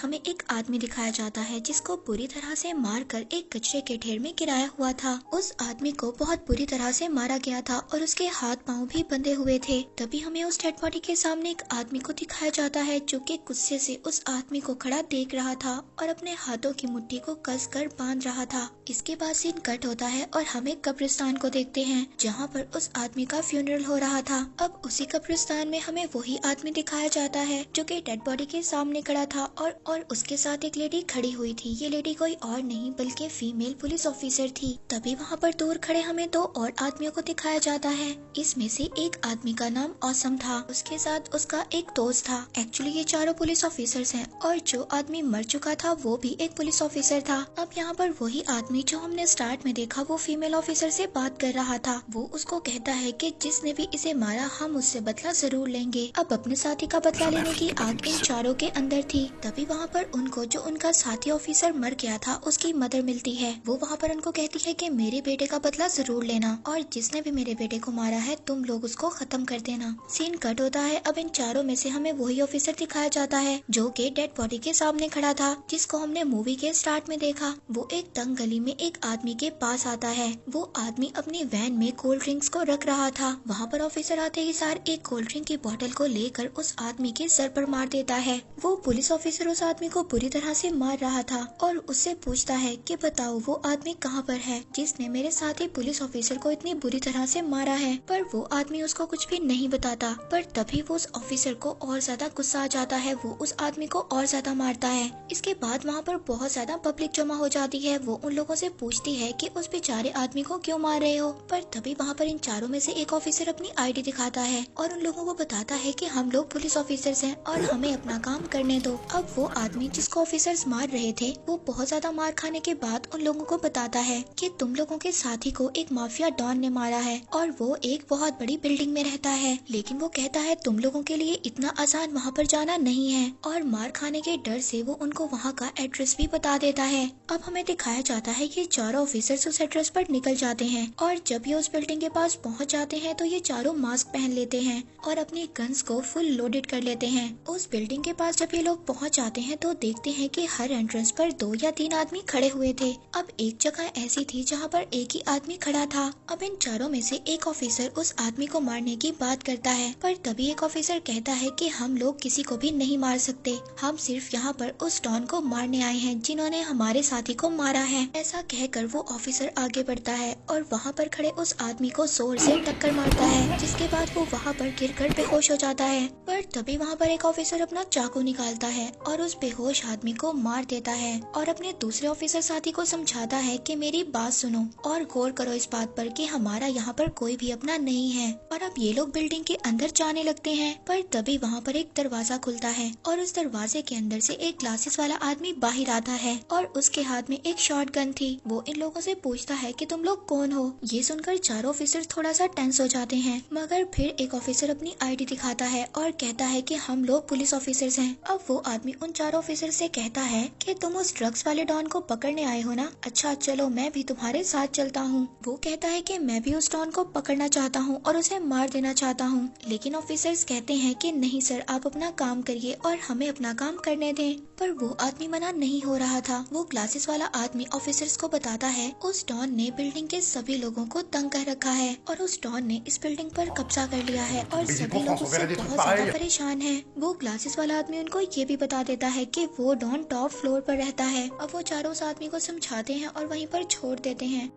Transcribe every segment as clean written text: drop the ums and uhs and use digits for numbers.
हमें एक आदमी दिखाया जाता है जिसको बुरी तरह से मारकर एक कचरे के ढेर में गिराया हुआ था। उस आदमी को बहुत बुरी तरह से मारा गया था और उसके हाथ पांव भी बंधे हुए थे। तभी हमें उस डेड बॉडी के सामने एक आदमी को दिखाया जाता है जो कि गुस्से से उस आदमी को खड़ा देख रहा था और अपने हाथों की मुट्ठी को कसकर बांध रहा था। इसके बाद सीन कट होता है और हम एक कब्रिस्तान को देखते हैं जहाँ पर उस आदमी का फ्यूनरल हो रहा था। अब उसी कब्रिस्तान में हमें वही आदमी दिखाया जाता है जो कि डेड बॉडी के सामने खड़ा था और उसके साथ एक लेडी खड़ी हुई थी। ये लेडी कोई और नहीं बल्कि फीमेल पुलिस ऑफिसर थी। तभी वहाँ पर दूर खड़े हमें दो और आदमियों को दिखाया जाता है। इसमें से एक आदमी का नाम औसम था, उसके साथ उसका एक दोस्त था। एक्चुअली ये चारों पुलिस ऑफिसर्स हैं और जो आदमी मर चुका था वो भी एक पुलिस ऑफिसर था। अब यहाँ पर वही आदमी जो हमने स्टार्ट में देखा वो फीमेल ऑफिसर से बात कर रहा था। वो उसको कहता है कि जिसने भी इसे मारा हम उससे बदला जरूर लेंगे। अब अपने साथी का बदला लेने की आग इन चारों के अंदर थी। तभी वहाँ पर उनको जो उनका साथी ऑफिसर मर गया था उसकी मदर मिलती है। वो वहाँ पर उनको कहती है कि मेरे बेटे का बदला जरूर लेना और जिसने भी मेरे बेटे को मारा है तुम लोग उसको खत्म कर देना। सीन कट होता है। अब इन चारों में से हमें वही ऑफिसर दिखाया जाता है जो कि डेड बॉडी के सामने खड़ा था, जिसको हमने मूवी के स्टार्ट में देखा। वो एक तंग गली में एक आदमी के पास आता है। वो आदमी अपनी वैन में कोल्ड ड्रिंक्स को रख रहा था। वहाँ पर ऑफिसर आते ही सार एक कोल्ड ड्रिंक की बोतल को लेकर उस आदमी के सर पर मार देता है। वो पुलिस ऑफिसर उस आदमी को बुरी तरह से मार रहा था और उससे पूछता है कि बताओ वो आदमी कहाँ पर है जिसने मेरे साथी पुलिस ऑफिसर को इतनी बुरी तरह से मारा है। पर वो आदमी उसको कुछ भी नहीं बताता। पर तभी वो उस ऑफिसर को और ज्यादा गुस्सा आ जाता है। वो उस आदमी को और ज्यादा मारता है। इसके बाद वहाँ पर बहुत ज्यादा पब्लिक जमा हो जाती है। वो उन लोगों से पूछती है कि उस बेचारे आदमी को क्यों मार रहे हो। पर तभी वहाँ पर इन चारों में से एक ऑफिसर अपनी आईडी दिखाता है और उन लोगों को बताता है कि हम लोग पुलिस ऑफिसर्स हैं और हमें अपना काम करने दो। अब वो आदमी जिसको ऑफिसर्स मार रहे थे वो बहुत ज्यादा मार खाने के बाद उन लोगों को बताता है कि तुम लोगों के साथी को एक माफिया डॉन ने मारा है और वो एक बहुत बड़ी बिल्डिंग में रहता है। लेकिन वो कहता है तुम लोगों के लिए इतना आसान वहाँ पर जाना नहीं है और मार खाने के डर से वो उनको वहाँ का एड्रेस भी बता देता है। अब हमें दिखाया जाता है कि चारों ऑफिसर्स उस एड्रेस पर निकल जाते हैं और जब ये उस बिल्डिंग के पास पहुँच जाते हैं तो ये चारों मास्क पहन लेते हैं और अपनी गन्स को फुल लोडेड कर लेते हैं। उस बिल्डिंग के पास जब ये लोग पहुँच जाते हैं तो देखते हैं कि हर एंट्रेंस पर 2 या 3 आदमी खड़े हुए थे। अब एक जगह ऐसी थी जहाँ पर एक ही आदमी खड़ा था। अब इन चारों में से एक ऑफिसर उस आदमी को मारने की बात करता है पर तभी एक ऑफिसर कहता है कि हम लोग किसी को भी नहीं मार सकते, हम सिर्फ यहाँ पर उस डॉन को मारने आए हैं जिन्होंने हमारे साथी को मारा है। ऐसा कहकर वो ऑफिसर आगे बढ़ता है और वहाँ पर खड़े उस आदमी को जोर से टक्कर मारता है, जिसके बाद वो वहाँ पर गिरकर बेहोश हो जाता है। पर तभी वहाँ पर एक ऑफिसर अपना चाकू निकालता है और उस बेहोश आदमी को मार देता है और अपने दूसरे ऑफिसर साथी को समझाता है कि मेरी बात सुनो और गौर करो इस बात पर कि हमारा यहाँ पर कोई भी अपना नहीं है। और अब ये लोग बिल्डिंग के अंदर जाने लगते हैं पर तभी वहाँ पर एक दरवाजा खुलता है और उस दरवाजे के अंदर से एक ग्लासेस वाला आदमी बाहर आता है और उसके हाथ में एक शॉटगन थी। वो इन लोगों से पूछता है कि तुम लोग कौन हो। ये सुनकर चारों ऑफिसर थोड़ा सा टेंस हो जाते हैं मगर फिर एक ऑफिसर अपनी आईडी दिखाता है और कहता है कि हम लोग पुलिस ऑफिसर्स हैं। अब वो आदमी उन चारों ऑफिसर से कहता है कि तुम उस ड्रग्स वाले डॉन को पकड़ने आए हो ना, अच्छा चलो मैं भी तुम्हारे साथ चलता हूँ। वो कहता है कि मैं भी उस डॉन को पकड़ना चाहता हूँ और उसे मार देना चाहता हूँ। लेकिन ऑफिसर्स कहते हैं कि नहीं सर, आप अपना काम करिए और हमें अपना काम करने दें। पर वो आदमी मना नहीं हो रहा था। वो ग्लासेस वाला आदमी ऑफिसर्स को बताता है उस डॉन ने बिल्डिंग के सभी लोगों को तंग कर रखा है और उस डॉन ने इस बिल्डिंग पर कब्जा कर लिया है और सभी लोग उससे बहुत ज्यादा परेशान हैं। वो ग्लासेस वाला आदमी उनको ये भी बता देता है कि वो डॉन टॉप फ्लोर पर रहता है। अब वो चारों उस आदमी को समझाते हैं और वहीं पर छोड़ देते हैं।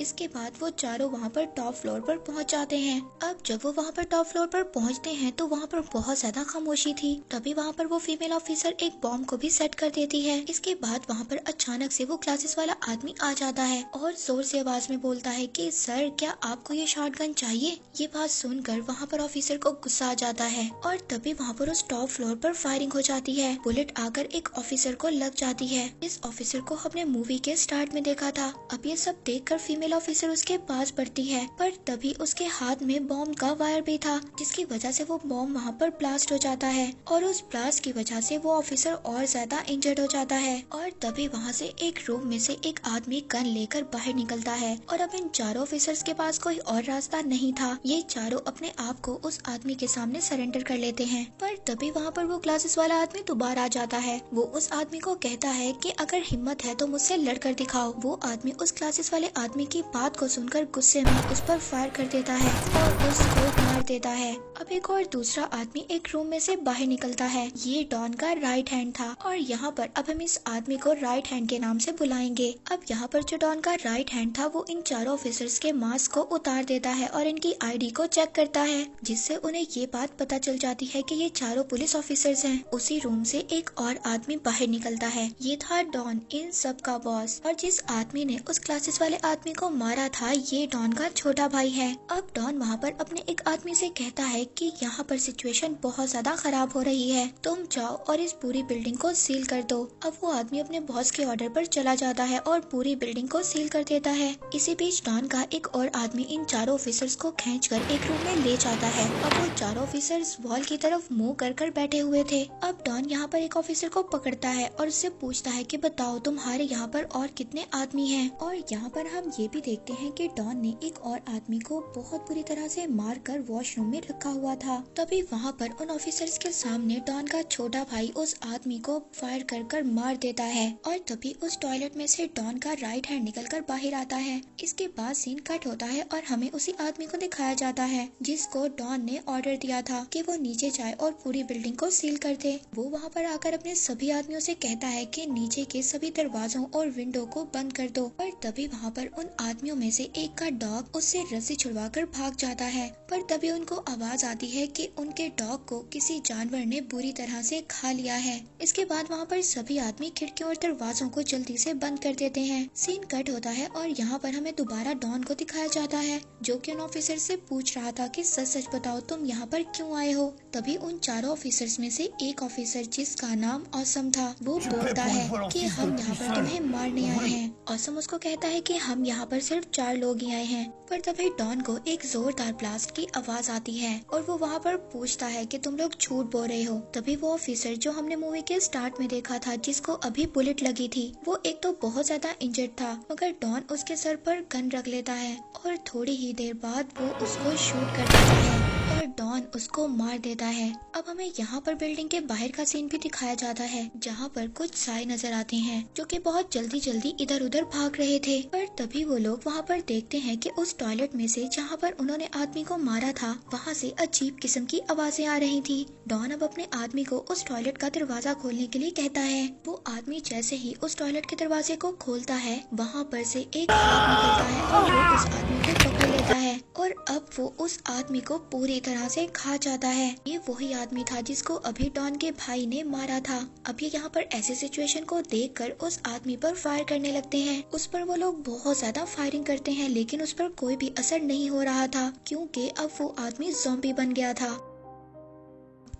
इसके बाद वो चारों वहाँ पर टॉप फ्लोर पर पहुँच जाते हैं। अब जब वो वहाँ पर टॉप फ्लोर पर पहुँचते हैं तो वहाँ पर बहुत ज्यादा खामोशी थी। तभी वहाँ पर वो फीमेल ऑफिसर एक बॉम्ब को भी सेट कर देती है। इसके बाद वहाँ पर अचानक से वो ग्लासेस वाला आदमी आ जाता है और जोर से आवाज में बोलता है कि सर क्या आपको ये शॉटगन चाहिए। ये बात सुनकर वहाँ पर ऑफिसर को गुस्सा आ जाता है और तभी वहाँ पर उस टॉप फ्लोर पर फायरिंग हो जाती है। बुलेट आकर एक ऑफिसर को लग जाती है। इस ऑफिसर को हमने मूवी के स्टार्ट में देखा था। अब ये सब देख कर फीमेल ऑफिसर उसके पास बढ़ती है, पर तभी उसके हाथ में बॉम्ब का वायर भी था, जिसकी वजह से वो बॉम्ब वहाँ पर ब्लास्ट हो जाता है और उस ब्लास्ट की वजह से वो ऑफिसर और ज्यादा इंजर्ड हो जाता है। और तभी वहाँ से एक रूम में से एक आदमी गन लेकर बाहर निकलता है और अब इन चारों ऑफिसर्स के पास कोई और रास्ता नहीं था। ये चारों अपने आप को उस आदमी के सामने सरेंडर कर लेते हैं, पर तभी वहाँ पर वो ग्लासेस वाला आदमी दोबारा आ जाता है। वो उस आदमी को कहता है कि अगर हिम्मत है तो मुझसे लड़कर दिखाओ। वो आदमी उस ग्लासेस वाले आदमी की बात को सुनकर गुस्से में उस पर फायर कर देता है और उसको मार देता है। अब एक और दूसरा आदमी एक रूम में से बाहर निकलता है। ये डॉन का राइट हैंड था और यहाँ पर अब हम इस आदमी को राइट हैंड के नाम से बुलाएंगे। अब यहाँ पर जो डॉन का राइट हैंड था वो इन चारों ऑफिसर्स के मास्क को उतार देता है और इनकी आईडी को चेक करता है, जिससे उन्हें ये बात पता चल जाती है कि ये चारों पुलिस ऑफिसर्स हैं। उसी रूम से एक और आदमी बाहर निकलता है। ये था डॉन, इन सब का बॉस, और जिस आदमी ने उस क्लासेस वाले आदमी को मारा था ये डॉन का छोटा भाई है। अब डॉन वहाँ पर अपने एक आदमी से कहता है कि यहाँ पर सिचुएशन बहुत ज्यादा खराब हो रही है, तुम जाओ और इस पूरी बिल्डिंग को सील कर दो। अब वो आदमी अपने बॉस के ऑर्डर पर चला जाता है और पूरी बिल्डिंग को सील कर देता है। इसी बीच डॉन का एक और आदमी इन चारों ऑफिसर्स को खींचकर एक रूम में ले जाता है। अब वो चारों ऑफिसर्स वॉल की तरफ मुंह कर बैठे हुए थे। अब डॉन यहाँ पर एक ऑफिसर को पकड़ता है और उससे पूछता है कि बताओ तुम्हारे यहाँ पर और कितने आदमी हैं। और यहाँ पर हम ये भी देखते हैं कि डॉन ने एक और आदमी को बहुत बुरी तरह से मार कर वॉशरूम में रखा हुआ था। तभी वहाँ पर उन ऑफिसर्स के सामने डॉन का छोटा भाई उस आदमी को फायर कर मार देता है और तभी उस टॉयलेट में से डॉन का राइट हैंड निकलकर बाहर आता है। इसके बाद सीन कट होता है और हमें उसी आदमी को दिखाया जाता है जिसको डॉन ने ऑर्डर दिया था कि वो नीचे जाए और पूरी बिल्डिंग को सील कर दे। वो वहाँ पर आकर अपने सभी आदमियों से कहता है कि नीचे के सभी दरवाजों और विंडो को बंद कर दो। पर तभी वहाँ पर उन आदमियों में से एक का डॉग उससे रस्सी छुड़वाकर भाग जाता है, पर तभी उनको आवाज आती है कि उनके डॉग को किसी जानवर ने बुरी तरह से खा लिया है। इसके बाद वहाँ पर सभी आदमी खिड़कियों और दरवाजों को जल्दी से बंद कर देते हैं। सीन कट होता है और यहाँ पर हमें दोबारा डॉन को दिखाया जाता है जो कि उन ऑफिसर से पूछ रहा था कि सच सच बताओ तुम यहाँ पर क्यों आए हो। तभी उन चारों ऑफिसर्स में से एक ऑफिसर जिसका नाम ऑसम था वो बोलता है कि हम यहाँ पर तुम्हें मारने आए हैं। ऑसम उसको कहता है कि हम यहाँ पर सिर्फ 4 लोग ही आए हैं। पर तभी डॉन को एक जोरदार ब्लास्ट की आवाज आती है और वो वहाँ पर पूछता है कि तुम लोग झूठ बोल रहे हो। तभी वो ऑफिसर जो हमने मूवी के स्टार्ट में देखा था जिसको अभी बुलेट लगी थी वो एक तो बहुत ज्यादा इंजर्ड था, मगर डॉन उसके सर पर गन रख लेता है और थोड़ी ही देर बाद वो उसको शूट कर देता है और डॉन उसको मार देता है। अब हमें यहाँ पर बिल्डिंग के बाहर का सीन भी दिखाया जाता है जहाँ पर कुछ साए नजर आते हैं जो कि बहुत जल्दी इधर उधर भाग रहे थे। पर तभी वो लोग वहाँ पर देखते हैं कि उस टॉयलेट में से जहाँ पर उन्होंने आदमी को मारा था वहाँ से अजीब किस्म की आवाजें आ रही थी। डॉन अब अपने आदमी को उस टॉयलेट का दरवाजा खोलने के लिए कहता है। वो आदमी जैसे ही उस टॉयलेट के दरवाजे को खोलता है वहाँ पर से एक हाथ निकलता है और वो उस आदमी को पकड़ लेता है और अब वो उस आदमी को पूरी तरह से खा जाता है। ये वही आदमी था जिसको अभी डॉन के भाई ने मारा था। अब ये यहाँ पर ऐसे सिचुएशन को देखकर उस आदमी पर फायर करने लगते हैं। उस पर वो लोग बहुत ज्यादा फायरिंग करते हैं लेकिन उस पर कोई भी असर नहीं हो रहा था क्योंकि अब वो आदमी ज़ॉम्बी बन गया था।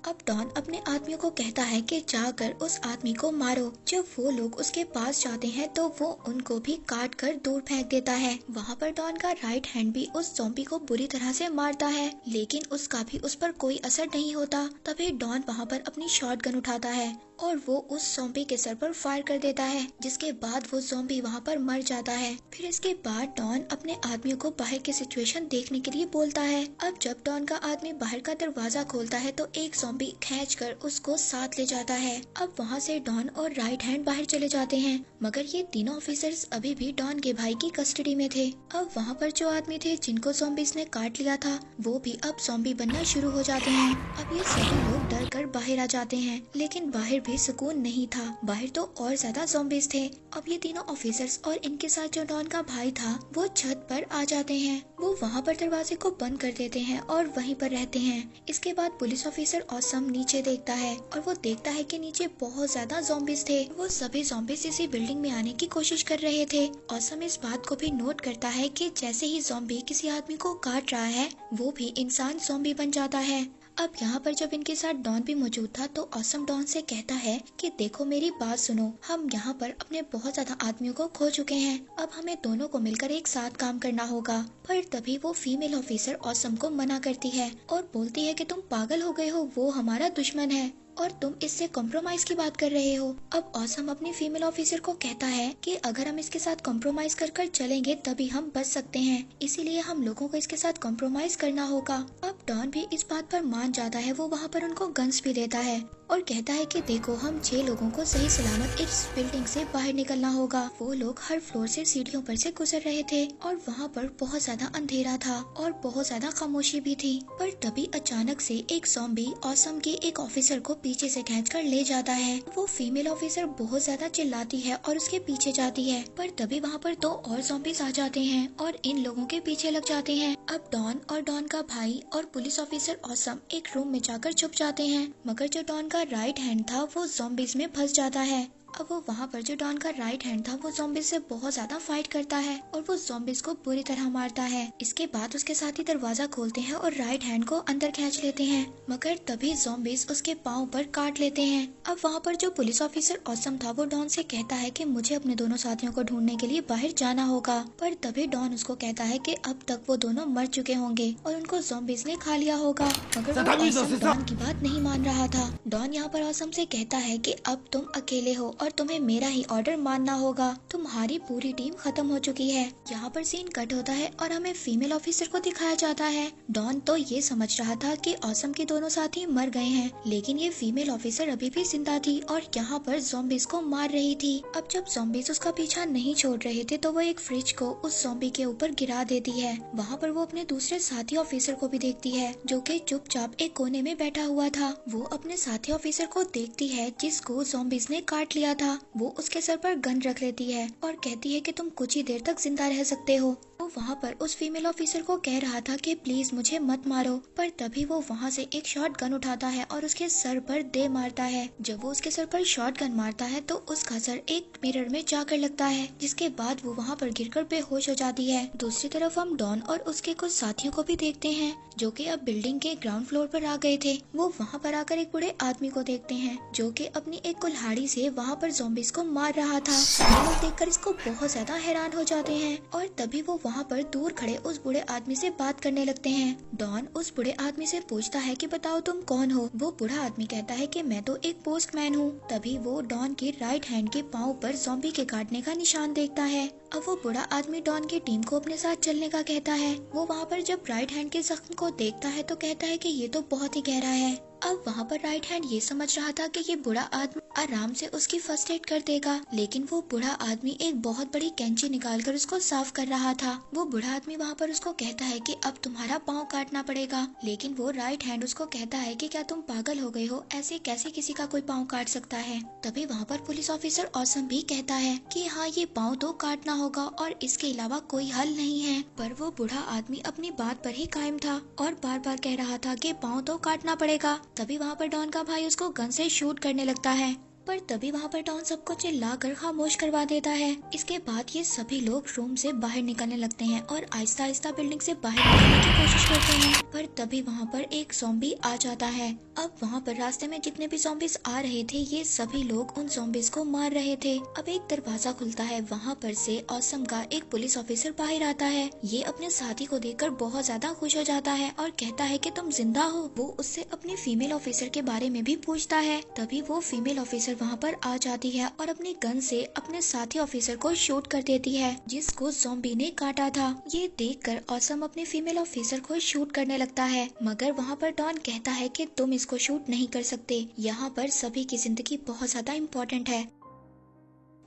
अब डॉन अपने आदमियों को कहता है कि जाकर उस आदमी को मारो। जब वो लोग उसके पास जाते हैं तो वो उनको भी काट कर दूर फेंक देता है। वहाँ पर डॉन का राइट हैंड भी उस ज़ॉम्बी को बुरी तरह से मारता है लेकिन उसका भी उस पर कोई असर नहीं होता। तभी डॉन वहाँ पर अपनी शॉटगन उठाता है और वो उस ज़ॉम्बी के सर पर फायर कर देता है जिसके बाद वो ज़ॉम्बी वहाँ पर मर जाता है। फिर इसके बाद डॉन अपने आदमियों को बाहर की सिचुएशन देखने के लिए बोलता है। अब जब डॉन का आदमी बाहर का दरवाजा खोलता है तो एक ज़ॉम्बी खींचकर उसको साथ ले जाता है। अब वहाँ से डॉन और राइट हैंड बाहर चले जाते हैं मगर ये तीनों ऑफिसर्स अभी भी डॉन के भाई की कस्टडी में थे। अब वहाँ पर जो आदमी थे जिनको ज़ॉम्बीज़ ने काट लिया था वो भी अब ज़ॉम्बी बनना शुरू हो जाते हैं। अब ये सभी लोग डर कर बाहर आ जाते हैं लेकिन बाहर भी सुकून नहीं था, बाहर तो और ज्यादा ज़ॉम्बीज़ थे। अब ये तीनों ऑफिसर्स और इनके साथ जो डॉन का भाई था वो छत पर आ जाते हैं। वो वहाँ पर दरवाजे को बंद कर देते हैं और वहीं पर रहते हैं। इसके बाद पुलिस ऑफिसर ऑसम नीचे देखता है और वो देखता है कि नीचे बहुत ज्यादा ज़ॉम्बीज़ थे। वो सभी ज़ॉम्बीज़ इसी बिल्डिंग में आने की कोशिश कर रहे थे। ऑसम इस बात को भी नोट करता है कि जैसे ही ज़ॉम्बी किसी आदमी को काट रहा है वो भी इंसान ज़ॉम्बी बन जाता है। अब यहाँ पर जब इनके साथ डॉन भी मौजूद था तो ऑसम डॉन से कहता है कि देखो मेरी बात सुनो, हम यहाँ पर अपने बहुत ज्यादा आदमियों को खो चुके हैं, अब हमें दोनों को मिलकर एक साथ काम करना होगा। पर तभी वो फीमेल ऑफिसर ऑसम को मना करती है और बोलती है कि तुम पागल हो गए हो, वो हमारा दुश्मन है और तुम इससे कॉम्प्रोमाइज की बात कर रहे हो। अब ऑसम अपनी फीमेल ऑफिसर को कहता है कि अगर हम इसके साथ कॉम्प्रोमाइज कर चलेंगे तभी हम बच सकते हैं, इसीलिए हम लोगों को इसके साथ कॉम्प्रोमाइज करना होगा। अब डॉन भी इस बात पर मान जाता है, वो वहाँ पर उनको गन्स भी देता है और कहता है कि देखो हम 6 लोगों को सही सलामत इस बिल्डिंग से बाहर निकलना होगा। वो लोग हर फ्लोर से सीढ़ियों पर से गुजर रहे थे और वहाँ पर बहुत ज्यादा अंधेरा था और बहुत ज्यादा खामोशी भी थी। पर तभी अचानक से एक ज़ॉम्बी ऑसम के एक ऑफिसर को पीछे से खींचकर ले जाता है। वो फीमेल ऑफिसर बहुत ज्यादा चिल्लाती है और उसके पीछे जाती है, पर तभी वहाँ पर 2 और ज़ॉम्बीज आ जाते हैं और इन लोगों के पीछे लग जाते हैं। अब डॉन और डॉन का भाई और पुलिस ऑफिसर ऑसम एक रूम में जाकर छुप जाते हैं, मगर जो डॉन का राइट हैंड था वो ज़ॉम्बीज में फंस जाता है। अब वो वहाँ पर जो डॉन का राइट हैंड था वो ज़ॉम्बीज से बहुत ज्यादा फाइट करता है और वो ज़ॉम्बीज को बुरी तरह मारता है। इसके बाद उसके साथी दरवाजा खोलते हैं और राइट हैंड को अंदर खींच लेते हैं, मगर तभी ज़ॉम्बीज उसके पाँव पर काट लेते हैं। अब वहाँ पर जो पुलिस ऑफिसर ऑसम था वो डॉन से कहता है कि मुझे अपने दोनों साथियों को ढूंढने के लिए बाहर जाना होगा, पर तभी डॉन उसको कहता है कि अब तक वो दोनों मर चुके होंगे और उनको ज़ॉम्बीज ने खा लिया होगा, मगर वो ऑसम डॉन की बात नहीं मान रहा था। डॉन यहाँ पर ऑसम से कहता है कि अब तुम अकेले हो और तुम्हें मेरा ही ऑर्डर मानना होगा, तुम्हारी पूरी टीम खत्म हो चुकी है। यहाँ पर सीन कट होता है और हमें फीमेल ऑफिसर को दिखाया जाता है। डॉन तो ये समझ रहा था कि ऑसम के दोनों साथी मर गए हैं, लेकिन ये फीमेल ऑफिसर अभी भी जिंदा थी और यहाँ पर ज़ॉम्बीज को मार रही थी। अब जब ज़ॉम्बीज उसका पीछा नहीं छोड़ रहे थे तो वो एक फ्रिज को उस ज़ॉम्बी के ऊपर गिरा देती है। वहाँ पर वो अपने दूसरे साथी ऑफिसर को भी देखती है जो कि चुपचाप एक कोने में बैठा हुआ था। वो अपने साथी ऑफिसर को देखती है जिसको ज़ॉम्बीज ने काट लिया था। वो उसके सर पर गन रख लेती है और कहती है कि तुम कुछ ही देर तक जिंदा रह सकते हो। वो वहाँ पर उस फीमेल ऑफिसर को कह रहा था कि प्लीज मुझे मत मारो, पर तभी वो वहाँ से एक शॉट गन उठाता है और उसके सर पर दे मारता है। जब वो उसके सर पर शॉट गन मारता है तो उसका सर एक मिरर में जाकर लगता है, जिसके बाद वो वहाँ पर गिरकर बेहोश हो जाती है। दूसरी तरफ हम डॉन और उसके कुछ साथियों को भी देखते हैं जो कि अब बिल्डिंग के ग्राउंड फ्लोर पर आ गए थे। वो वहाँ पर आकर एक बूढ़े आदमी को देखते हैं जो कि अपनी एक कुल्हाड़ी से वहाँ पर ज़ॉम्बीज को मार रहा था। ये लोग देखकर इसको बहुत ज्यादा हैरान हो जाते हैं और तभी वो वहाँ पर दूर खड़े उस बूढ़े आदमी से बात करने लगते हैं। डॉन उस बूढ़े आदमी से पूछता है कि बताओ तुम कौन हो। वो बूढ़ा आदमी कहता है कि मैं तो एक पोस्टमैन हूँ। तभी वो डॉन के राइट हैंड के पाँव पर ज़ॉम्बी के काटने का निशान देखता है। अब वो बूढ़ा आदमी डॉन की टीम को अपने साथ चलने का कहता है। वो वहाँ पर जब राइट हैंड के जख्म को देखता है तो कहता है कि ये तो बहुत ही गहरा है। अब वहाँ पर राइट हैंड ये समझ रहा था कि ये बूढ़ा आदमी आराम से उसकी फर्स्ट एड कर देगा, लेकिन वो बूढ़ा आदमी एक बहुत बड़ी कैंची निकालकर उसको साफ कर रहा था। वो बूढ़ा आदमी वहाँ पर उसको कहता है कि अब तुम्हारा पाँव काटना पड़ेगा, लेकिन वो राइट हैंड उसको कहता है कि क्या तुम पागल हो गए हो, ऐसे कैसे किसी का कोई पाँव काट सकता है। तभी वहाँ पर पुलिस ऑफिसर ऑसम भी कहता है कि हाँ ये पाँव तो काटना होगा और इसके अलावा कोई हल नहीं है। पर वो बूढ़ा आदमी अपनी बात पर ही कायम था और बार बार कह रहा था कि पाँव तो काटना पड़ेगा। तभी वहाँ पर डॉन का भाई उसको गन से शूट करने लगता है, पर तभी वहाँ पर डॉन सबको चिल्लाकर खामोश करवा देता है। इसके बाद ये सभी लोग रूम से बाहर निकलने लगते हैं और आहिस्ता आहिस्ता बिल्डिंग से बाहर निकलने की कोशिश करते हैं, पर तभी वहाँ पर एक ज़ॉम्बी आ जाता है। अब वहाँ पर रास्ते में जितने भी ज़ॉम्बीज आ रहे थे ये सभी लोग उन ज़ॉम्बीज को मार रहे थे। अब एक दरवाजा खुलता है, वहाँ पर से ऑसम का एक पुलिस ऑफिसर बाहर आता है। ये अपने साथी को देखकर बहुत ज्यादा खुश हो जाता है और कहता है कि तुम जिंदा हो। वो उससे अपनी फीमेल ऑफिसर के बारे में भी पूछता है। तभी वो फीमेल ऑफिसर वहाँ पर आ जाती है और अपनी गन से अपने साथी ऑफिसर को शूट कर देती है जिसको ज़ॉम्बी ने काटा था। ये देखकर ऑसम अपने फीमेल ऑफिसर को शूट करने लगता है, मगर वहाँ पर डॉन कहता है कि तुम इसको शूट नहीं कर सकते, यहाँ पर सभी की जिंदगी बहुत ज्यादा इम्पोर्टेंट है।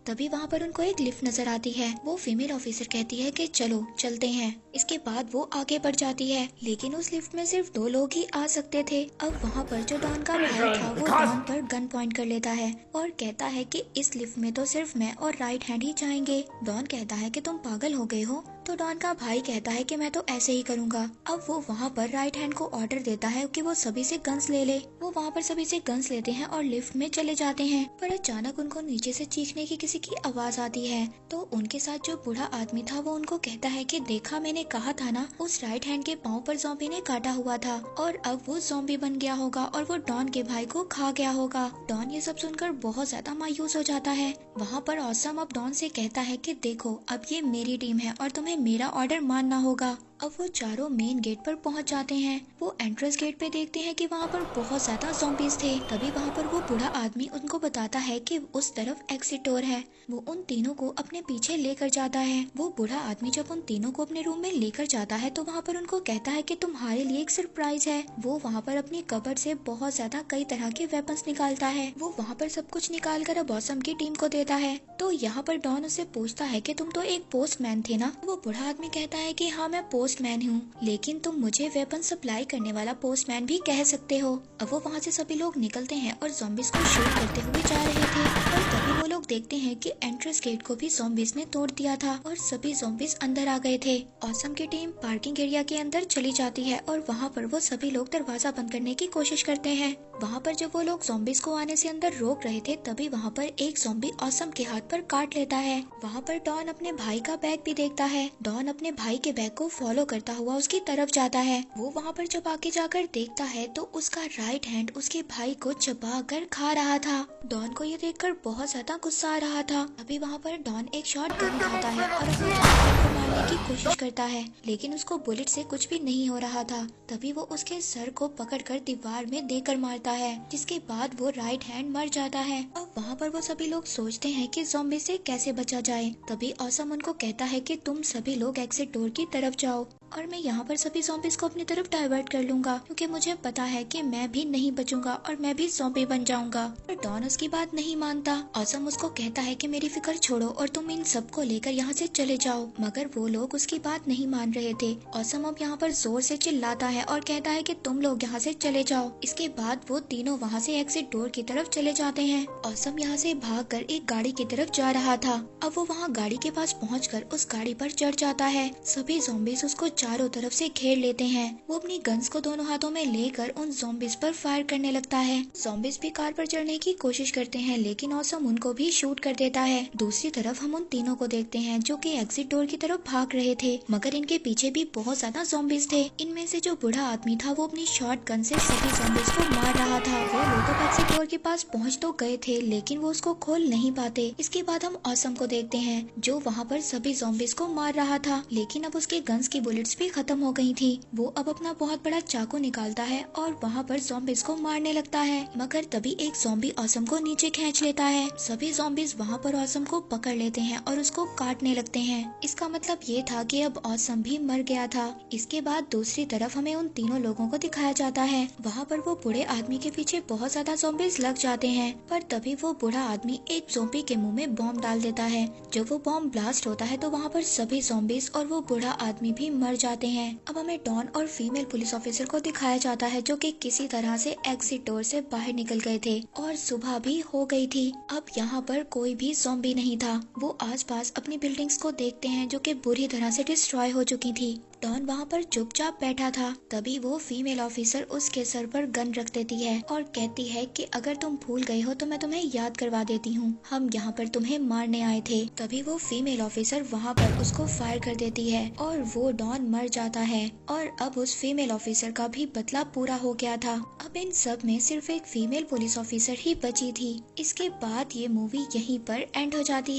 तभी वहाँ पर उनको एक लिफ्ट नजर आती है। वो फीमेल ऑफिसर कहती है कि चलो चलते हैं। इसके बाद वो आगे बढ़ जाती है, लेकिन उस लिफ्ट में सिर्फ 2 लोग ही आ सकते थे। अब वहाँ पर जो डॉन का भाई था वो डॉन पर गन पॉइंट कर लेता है और कहता है कि इस लिफ्ट में तो सिर्फ मैं और राइट हैंड ही जाएंगे। डॉन कहता है कि तुम पागल हो गए हो, तो डॉन का भाई कहता है कि मैं तो ऐसे ही करूँगा। अब वो वहाँ पर राइट हैंड को ऑर्डर देता है कि वो सभी से गन्स ले ले। वो वहाँ पर सभी से गन्स लेते हैं और लिफ्ट में चले जाते हैं, पर अचानक उनको नीचे से चीखने की किसी की आवाज आती है। तो उनके साथ जो बूढ़ा आदमी था वो उनको कहता है कि देखा, मैंने कहा था ना, उस राइट हैंड के पाँव पर ज़ॉम्बी ने काटा हुआ था और अब वो ज़ॉम्बी बन गया होगा और वो डॉन के भाई को खा गया होगा। डॉन ये सब सुनकर बहुत ज्यादा मायूस हो जाता है। वहाँ पर ऑसम अब डॉन से कहता है कि देखो, अब ये मेरी टीम है और तुम्हें मेरा ऑर्डर मानना होगा। अब वो चारों मेन गेट पर पहुंच जाते हैं। वो एंट्रेंस गेट पे देखते हैं कि वहाँ पर बहुत ज्यादा ज़ॉम्बीज थे। तभी वहाँ पर वो बूढ़ा आदमी उनको बताता है कि उस तरफ एग्जिट डोर है। वो उन तीनों को अपने पीछे लेकर जाता है। वो बूढ़ा आदमी जब उन तीनों को अपने रूम में लेकर जाता है तो वहाँ पर उनको कहता है कि तुम्हारे लिए एक सरप्राइज है। वो वहाँ पर अपनी कबर्ड से बहुत ज्यादा कई तरह के वेपन्स निकालता है। वो वहाँ पर सब कुछ निकाल कर अब ऑसम की टीम को देता है। तो यहाँ पर डॉन उससे पूछता है कि तुम तो एक पोस्टमैन थे ना। वो बूढ़ा आदमी कहता है कि हाँ, मैं पोस्टमैन हूँ, लेकिन तुम मुझे वेपन सप्लाई करने वाला पोस्टमैन भी कह सकते हो। अब वो वहाँ से सभी लोग निकलते हैं और ज़ॉम्बीज को शूट करते हुए जा रहे थे और तभी वो लोग देखते हैं कि एंट्रेंस गेट को भी ज़ॉम्बीज ने तोड़ दिया था और सभी ज़ॉम्बीज अंदर आ गए थे। ऑसम की टीम पार्किंग एरिया के अंदर चली जाती है और वहाँ पर वो सभी लोग दरवाजा बंद करने की कोशिश करते हैं। वहाँ पर जब वो लोग ज़ॉम्बीज को आने से अंदर रोक रहे थे तभी वहाँ पर एक ज़ॉम्बी ऑसम के हाथ पर काट लेता है। वहाँ पर डॉन अपने भाई का बैग भी देखता है। डॉन अपने भाई के बैग को फॉलो करता हुआ उसकी तरफ जाता है। वो वहाँ पर जब आगे जाकर देखता है तो उसका राइट हैंड उसके भाई को चबा कर खा रहा था। डॉन को ये देखकर बहुत ज्यादा गुस्सा आ रहा था। अभी वहाँ पर डॉन एक शॉट गन उठाता है और अपने भाई को मारने की कोशिश करता है, लेकिन उसको बुलेट से कुछ भी नहीं हो रहा था। तभी वो उसके सर को पकड़कर दीवार में देकर मारता है, जिसके बाद वो राइट हैंड मर जाता है। अब वहाँ पर वो सभी लोग सोचते हैं कि ज़ॉम्बी से कैसे बचा जाए। तभी ऑसम उनको कहता है कि तुम सभी लोग एग्जिट डोर की तरफ जाओ और मैं यहाँ पर सभी ज़ॉम्बीज को अपनी तरफ डाइवर्ट कर लूंगा, क्योंकि मुझे पता है कि मैं भी नहीं बचूंगा और मैं भी ज़ॉम्बी बन जाऊंगा। पर डॉन उसकी बात नहीं मानता। ऑसम उसको कहता है कि मेरी फिक्र छोड़ो और तुम इन सबको लेकर यहाँ से चले जाओ, मगर वो लोग उसकी बात नहीं मान रहे थे। ऑसम अब यहाँ पर जोर से चिल्लाता है और कहता है कि तुम लोग यहाँ से चले जाओ। इसके बाद वो तीनों वहाँ से एग्जिट डोर की तरफ चले जाते हैं। ऑसम यहाँ से भागकर एक गाड़ी की तरफ जा रहा था। अब वो वहाँ गाड़ी के पास पहुँचकर उस गाड़ी पर चढ़ जाता है। सभी ज़ॉम्बीज उसको चारों तरफ से घेर लेते हैं। वो अपनी गन्स को दोनों हाथों में लेकर उन ज़ॉम्बीज पर फायर करने लगता है। ज़ॉम्बीज भी कार पर चढ़ने की कोशिश करते हैं, लेकिन ऑसम उनको भी शूट कर देता है। दूसरी तरफ हम उन तीनों को देखते हैं जो कि एग्जिट डोर की तरफ भाग रहे थे, मगर इनके पीछे भी बहुत ज्यादा ज़ॉम्बीज थे। इनमें से जो बूढ़ा आदमी था वो अपनी शॉट गन से सभी ज़ॉम्बीज को मार रहा था। वो लोग अब एग्जिट डोर के पास पहुँच तो गए थे, लेकिन वो उसको खोल नहीं पाते। इसके बाद हम ऑसम को देखते हैं जो वहाँ पर सभी ज़ॉम्बीज को मार रहा था, लेकिन अब उसके गन्स की बुलेट्स भी खत्म हो गई थी। वो अब अपना बहुत बड़ा चाकू निकालता है और वहाँ पर ज़ॉम्बीज को मारने लगता है, मगर तभी एक ज़ॉम्बी ऑसम को नीचे खींच लेता है। सभी ज़ॉम्बीज वहाँ पर ऑसम को पकड़ लेते हैं और उसको काटने लगते हैं। इसका मतलब ये था कि अब ऑसम भी मर गया था। इसके बाद दूसरी तरफ हमें उन तीनों लोगों को दिखाया जाता है। वहाँ पर वो बूढ़े आदमी के पीछे बहुत ज्यादा ज़ॉम्बीज लग जाते हैं, पर तभी वो बूढ़ा आदमी एक ज़ॉम्बी के मुंह में बॉम्ब डाल देता है। जब वो बॉम्ब ब्लास्ट होता है तो वहाँ पर सभी ज़ॉम्बीज और वो बूढ़ा आदमी भी मर जाते हैं। अब हमें डॉन और फीमेल पुलिस ऑफिसर को दिखाया जाता है जो कि किसी तरह से एग्जिट डोर से बाहर निकल गए थे और सुबह भी हो गई थी। अब यहाँ पर कोई भी ज़ॉम्बी नहीं था। वो आसपास अपनी बिल्डिंग्स को देखते हैं जो कि बुरी तरह से डिस्ट्रॉय हो चुकी थी। डॉन वहाँ पर चुपचाप बैठा था। तभी वो फीमेल ऑफिसर उसके सर पर गन रख देती है और कहती है कि अगर तुम भूल गए हो तो मैं तुम्हें याद करवा देती हूँ, हम यहाँ पर तुम्हें मारने आए थे। तभी वो फीमेल ऑफिसर वहाँ पर उसको फायर कर देती है और वो डॉन मर जाता है और अब उस फीमेल ऑफिसर का भी बदला पूरा हो गया था। अब इन सब में सिर्फ एक फीमेल पुलिस ऑफिसर ही बची थी। इसके बाद ये मूवी यहीं पर एंड हो जाती है।